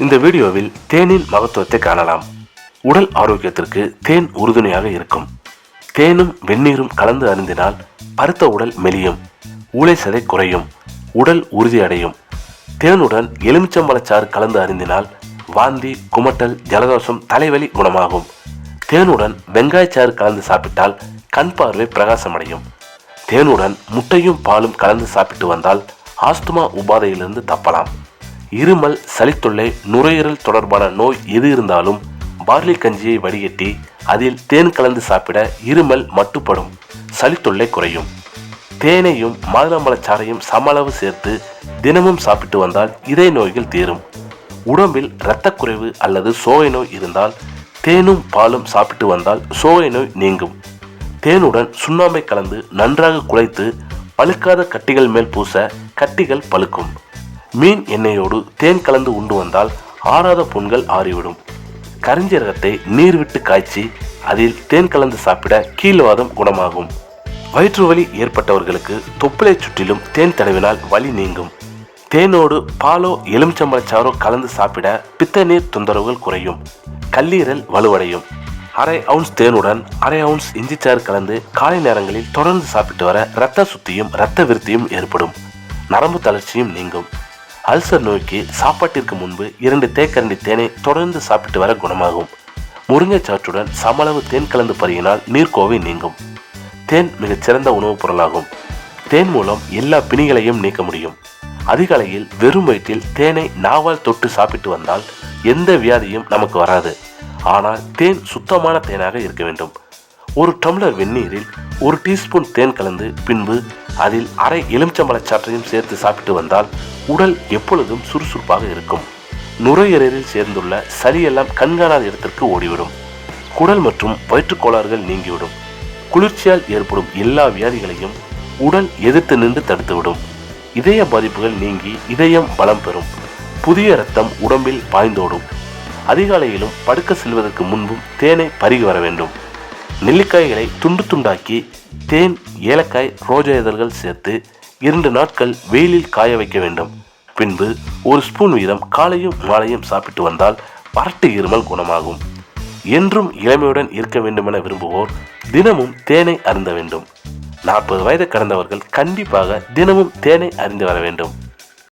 இந்த வீடியோவில் தேனின் மகத்துவத்தை காணலாம். உடல் ஆரோக்கியத்திற்கு தேன் உறுதுணையாக இருக்கும். தேனும் வெந்நீரும் கலந்து அருந்தினால் பருத்த உடல் மெலியும், ஊளை சதை குறையும், உடல் உறுதியடையும். தேனுடன் எலுமிச்சம்பழச்சாறு கலந்து அருந்தினால் வாந்தி, குமட்டல், ஜலதோஷம், தலைவலி குணமாகும். தேனுடன் வெங்காயச்சாறு கலந்து சாப்பிட்டால் கண் பார்வை பிரகாசமடையும். தேனுடன் முட்டையும் பாலும் கலந்து சாப்பிட்டு வந்தால் ஆஸ்துமா உபாதையிலிருந்து தப்பலாம். இருமல், சளித்தொல்லை, நுரையீரல் தொடர்பான நோய் எது இருந்தாலும் பார்லி கஞ்சியை வடிகட்டி அதில் தேன் கலந்து சாப்பிட இருமல் மட்டுப்படும், சளித்தொல்லை குறையும். தேனையும் மாதுளம்பழச்சாறையும் சம அளவு சேர்த்து தினமும் சாப்பிட்டு வந்தால் இதய நோய்கள் தீரும். உடம்பில் இரத்தக்குறைவு அல்லது சோகை நோய் இருந்தால் தேனும் பாலும் சாப்பிட்டு வந்தால் சோகை நோய் நீங்கும். தேனுடன் சுண்ணாம்பை கலந்து நன்றாக குழைத்து பழுக்காத கட்டிகள் மேல் பூச கட்டிகள் பழுக்கும். மீன் எண்ணெயோடு தேன் கலந்து உண்டு வந்தால் ஆறாத புண்கள் ஆறிவிடும். கரிஞ்சீரகத்தை நீர் விட்டு காய்ச்சி அதில் தேன் கலந்து சாப்பிட கீழ்வாதம் குணமாகும். வயிற்று வலி ஏற்பட்டவர்களுக்கு தொப்புளை சுற்றிலும் தேன் தடவினால் வலி நீங்கும். தேனோடு பாலோ எலுமிச்சம்பழச்சாறோ கலந்து சாப்பிட பித்த நீர் தொந்தரவுகள் குறையும், கல்லீரல் வலுவடையும். அரை அவுன்ஸ் தேனுடன் அரை அவுன்ஸ் இஞ்சிச்சாறு கலந்து காலை நேரங்களில் தொடர்ந்து சாப்பிட்டு வர இரத்த சுத்தியும் இரத்த விருத்தியும் ஏற்படும், நரம்பு தளர்ச்சியும் நீங்கும். அல்சர் நோய்க்கு சாப்பாட்டிற்கு முன்பு 2 தேக்கரண்டி தேனை தொடர்ந்து சாப்பிட்டு வர குணமாகும். முருங்கைச்சாற்றுடன் சமளவு தேன் கலந்து பருகினால் நீர்க்கோவை நீங்கும். தேன் மிகச்சிறந்த உணவுப் பொருளாகும். தேன் மூலம் எல்லா பிணிகளையும் நீக்க முடியும். அதிகாலையில் வெறும் வயிற்றில் தேனை நாவால் தொட்டு சாப்பிட்டு வந்தால் எந்த வியாதியும் நமக்கு வராது. ஆனால் தேன் சுத்தமான தேனாக இருக்க வேண்டும். 1 டம்ளர் வெந்நீரில் 1 டீஸ்பூன் தேன் கலந்து பின்பு அதில் அரை எலுமிச்சம்பழச்சாற்றையும் சேர்த்து சாப்பிட்டு வந்தால் உடல் எப்பொழுதும் சுறுசுறுப்பாக இருக்கும். நுரையீரலில் சேர்ந்துள்ள சளியெல்லாம் கண்காணாத இடத்திற்கு ஓடிவிடும். குடல் மற்றும் வயிற்றுக்கோளாறுகள் நீங்கிவிடும். குளிர்ச்சியால் ஏற்படும் எல்லா வியாதிகளையும் உடல் எதிர்த்து நின்று தடுத்துவிடும். இதய பாதிப்புகள் நீங்கி இதயம் பலம் பெறும். புதிய இரத்தம் உடம்பில் பாய்ந்தோடும். அதிகாலையிலும் படுக்க செல்வதற்கு முன்பும் தேனை பருகி வர வேண்டும். நெல்லிக்காய்களை துண்டு துண்டாக்கி தேன், ஏலக்காய், ரோஜா இதழ்கள் சேர்த்து 2 நாட்கள் வெயிலில் காய வைக்க வேண்டும். பின்பு 1 ஸ்பூன் வீதம் காலையும் மாலையும் சாப்பிட்டு வந்தால் வறட்டு இருமல் குணமாகும். என்றும் இளமையுடன் இருக்க வேண்டுமென விரும்புவோர் தினமும் தேனை அருந்த வேண்டும். 40 வயது கடந்தவர்கள் கண்டிப்பாக தினமும் தேனை அருந்தி வர வேண்டும்.